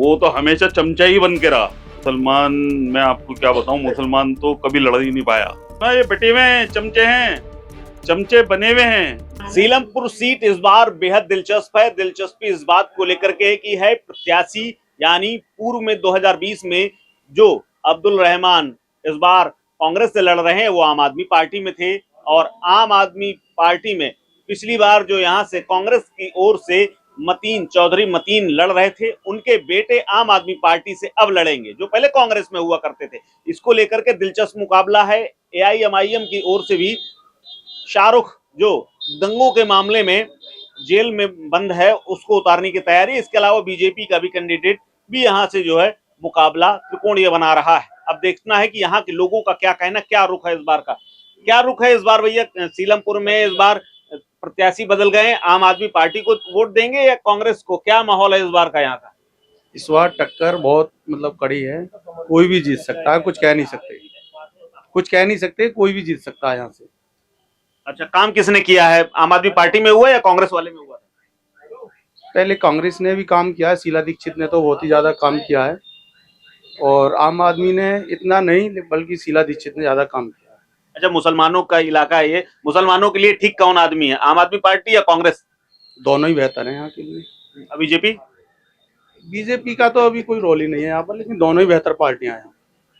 वो तो हमेशा चमचा ही बन के रहा। मुसलमान, मैं आपको क्या बताऊं, मुसलमान तो कभी लड़ ही नहीं पाया ना। ये बटे हुए हैं, चमचे हैं, चमचे बने हुए हैं। सीलमपुर सीट इस बार बेहद दिलचस्प है। दिलचस्पी इस बात को लेकर के कि है प्रत्याशी यानी पूर्व में 2020 में जो अब्दुल रहमान इस बार कांग्रेस से लड़ रहे हैं, वो आम आदमी पार्टी में थे। और आम आदमी पार्टी में पिछली बार जो यहाँ से कांग्रेस की ओर से चौधरी मतीन लड़ रहे थे, उनके बेटे आम आदमी पार्टी से अब लड़ेंगे, जो पहले कांग्रेस में हुआ करते थे। इसको लेकर के दिलचस्प मुकाबला है। एआईएमआईएम की ओर से भी शाहरुख, जो दंगों के मामले में जेल में बंद है, उसको उतारने की तैयारी। इसके अलावा बीजेपी का भी कैंडिडेट भी यहाँ से जो है मुकाबला त्रिकोणीय बना रहा है। अब देखना है कि यहाँ के लोगों का क्या कहना, क्या रुख है इस बार का, क्या रुख है इस बार। भैया, सीलमपुर में इस बार प्रत्याशी बदल गए, आम आदमी पार्टी को वोट देंगे या कांग्रेस को? क्या माहौल है इस बार का यहाँ का? इस बार टक्कर बहुत कड़ी है। कोई भी जीत सकता है, कुछ कह नहीं सकते, कोई भी जीत सकता है यहाँ से। अच्छा, काम किसने किया है? आम आदमी पार्टी में हुआ या कांग्रेस वाले में हुआ? पहले कांग्रेस ने भी काम किया है, शीला दीक्षित ने तो बहुत ही ज्यादा काम किया है, और आम आदमी ने इतना नहीं, बल्कि शीला दीक्षित ने ज्यादा काम किया है। अच्छा, मुसलमानों का इलाका है ये, मुसलमानों के लिए ठीक कौन आदमी है, आम आदमी पार्टी या कांग्रेस? दोनों ही बेहतर है यहाँ के लिए। बीजेपी का तो अभी कोई रोल ही नहीं है यहाँ पर, लेकिन दोनों ही बेहतर पार्टियां हैं।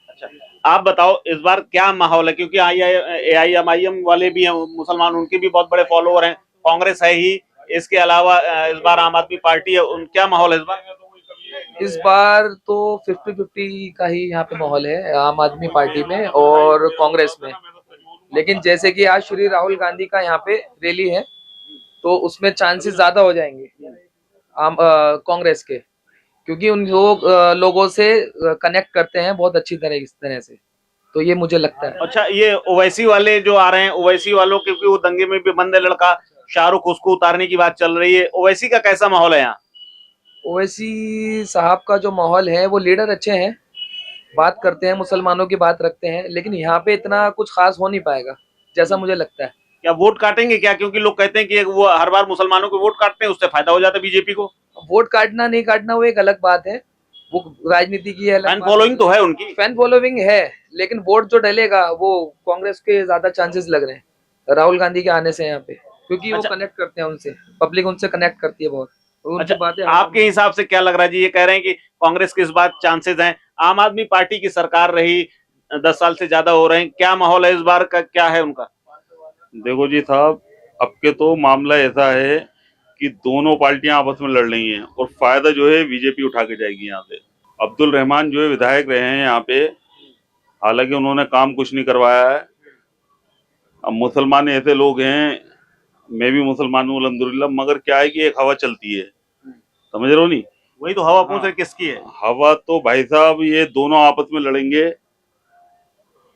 अच्छा, आप बताओ इस बार क्या माहौल है, क्योंकि एआईएमआईएम वाले भी हैं मुसलमान, उनके भी बहुत बड़े फॉलोअर हैं, कांग्रेस है ही, इसके अलावा इस बार आम आदमी पार्टी है, क्या माहौल है इस बार? इस बार तो 50-50 का ही यहाँ पे माहौल है, आम आदमी पार्टी में और कांग्रेस में। लेकिन जैसे कि आज श्री राहुल गांधी का यहाँ पे रैली है, तो उसमें चांसेस ज्यादा हो जाएंगे कांग्रेस के, क्योंकि उन लोगों से कनेक्ट करते हैं बहुत अच्छी तरह, इस तरह से, तो ये मुझे लगता है। अच्छा, ये ओवैसी वाले जो आ रहे हैं, ओवैसी वालों, क्योंकि वो दंगे में भी बंद है लड़का शाहरुख, उसको उतारने की बात चल रही है, ओवैसी का कैसा माहौल है यहाँ? ओवैसी साहब का जो माहौल है, वो लीडर अच्छे हैं, बात करते हैं, मुसलमानों की बात रखते हैं, लेकिन यहाँ पे इतना कुछ खास हो नहीं पाएगा जैसा मुझे लगता है। क्या वोट काटेंगे क्या? क्योंकि लोग कहते हैं कि वो हर बार मुसलमानों को वोट काटते हैं, उससे फायदा हो जाता है बीजेपी को। वोट काटना नहीं काटना वो एक अलग बात है, वो राजनीति की है। फैन फॉलोइंग तो है उनकी, फैन फॉलोइंग है, लेकिन वोट जो डलेगा वो कांग्रेस के ज्यादा चांसेस लग रहे हैं राहुल गांधी के आने से यहाँ पे, क्योंकि वो कनेक्ट करते हैं उनसे, पब्लिक उनसे कनेक्ट करती है बहुत। अच्छा, बातें आपके हिसाब से क्या लग रहा है जी? ये कह रहे हैं कि कांग्रेस के इस बात चांसेस हैं, आम आदमी पार्टी की सरकार रही 10 साल से ज्यादा हो रहे हैं, क्या माहौल है इस बार का, क्या है उनका? देखो जी साहब, अब के तो मामला ऐसा है कि दोनों पार्टियां आपस में लड़ रही हैं और फायदा जो है बीजेपी उठा के जाएगी यहाँ से। अब्दुल रहमान जो है विधायक रहे हैं यहाँ पे, हालांकि उन्होंने काम कुछ नहीं करवाया है। अब मुसलमान ऐसे लोग हैं, मैं भी मुसलमान हूँ अल्हम्दुलिल्लाह, मगर क्या है कि एक हवा चलती है, समझ रहे हो नहीं? वही तो हवा पूछ रहे, किसकी है हवा? तो भाई साहब ये दोनों आपस में लड़ेंगे,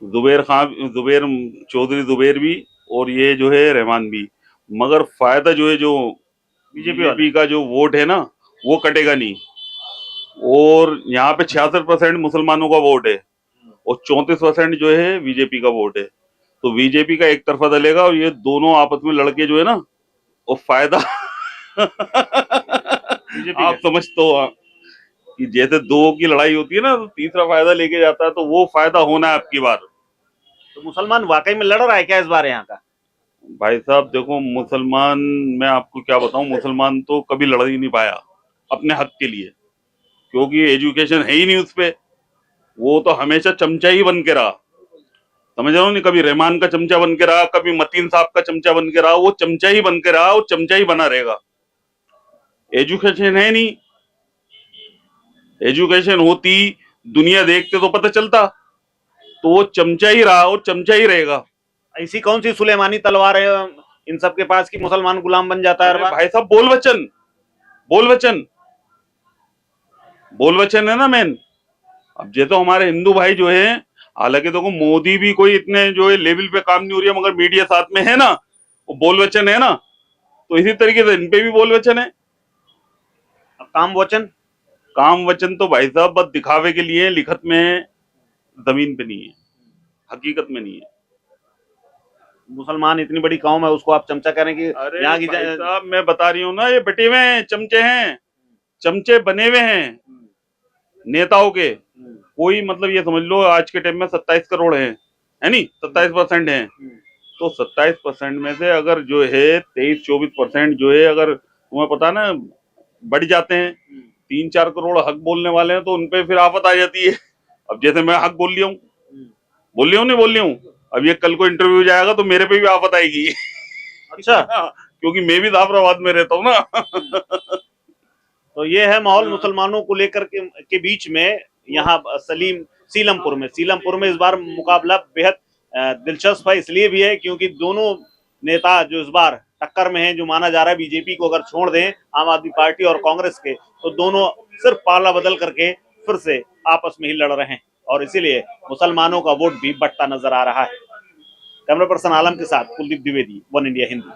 जुबेर चौधरी जुबेर भी और ये जो है रहमान भी। मगर फायदा जो है, जो बीजेपी का जो वोट है ना, वो कटेगा नहीं। और यहाँ पे 66% मुसलमानों का वोट है और 34% जो है बीजेपी का वोट है। तो बीजेपी का एक तरफा दलेगा और ये दोनों आपस में लड़के जो है ना, वो फायदा आप समझ तो कि जैसे दो की लड़ाई होती है ना, तो तीसरा फायदा लेके जाता है, तो वो फायदा होना है आपकी बार। तो मुसलमान वाकई में लड़ रहा है क्या इस बार यहाँ का? भाई साहब देखो, मुसलमान, मैं आपको क्या बताऊं, मुसलमान तो कभी लड़ ही नहीं पाया अपने हक के लिए, क्योंकि एजुकेशन है ही नहीं उस पे। वो तो हमेशा चमचा ही बन के रहा, समझ रहे हो नहीं? कभी रहमान का चमचा बन के रहा, कभी मतीन साहब का चमचा बन के रहा, वो चमचा ही बन के रहा, वो चमचा ही बना रहेगा। एजुकेशन है नहीं, एजुकेशन होती, दुनिया देखते तो पता चलता, तो वो चमचा ही रहा और चमचा ही रहेगा। ऐसी कौन सी सुलेमानी तलवार है इन सब के पास कि मुसलमान गुलाम बन जाता है? भाई साहब, बोल वचन है ना मेन। अब जैसे तो हमारे हिंदू भाई जो है, हालांकि देखो मोदी भी कोई इतने जो है लेवल पे काम नहीं हो रही है, मगर मीडिया साथ में है ना, वो बोल वचन है ना, तो इसी तरीके से इन पे भी बोल वचन है। काम वचन तो भाई साहब बस दिखावे के लिए, लिखत में, जमीन पे नहीं है, हकीकत में नहीं है। मुसलमान इतनी बड़ी कौम है, उसको आप चमचा करें कि यहाँ की? साहब मैं बता रही हूँ ना, ये बटे हुए हैं, चमचे हैं, चमचे बने हुए हैं। नेताओं के कोई मतलब ये समझ लो आज के टाइम में 27 करोड़ है नहीं 27% है। तो 27% में से अगर जो है 23-24% जो है अगर तुम्हें पता ना बढ़ जाते हैं 3-4 करोड़ हक बोलने वाले हैं तो उनपे फिर आफत आ जाती है। अब जैसे मैं हक बोल लिया हूँ नहीं बोल लिया हूँ, अब ये कल को इंटरव्यू जाएगा तो मेरे पे भी आफत आएगी। अच्छा क्योंकि मैं भी जाफराबाद में रहता हूँ ना। तो ये है माहौल मुसलमानों को लेकर के बीच में यहाँ सीलमपुर में इस बार मुकाबला बेहद दिलचस्प है, इसलिए भी है क्योंकि दोनों नेता जो इस बार टक्कर में हैं, जो माना जा रहा है बीजेपी को अगर छोड़ दें आम आदमी पार्टी और कांग्रेस के, तो दोनों सिर्फ पाला बदल करके फिर से आपस में ही लड़ रहे हैं और इसीलिए मुसलमानों का वोट भी बढ़ता नजर आ रहा है। कैमरा पर्सन आलम के साथ कुलदीप द्विवेदी, वन इंडिया हिंदी।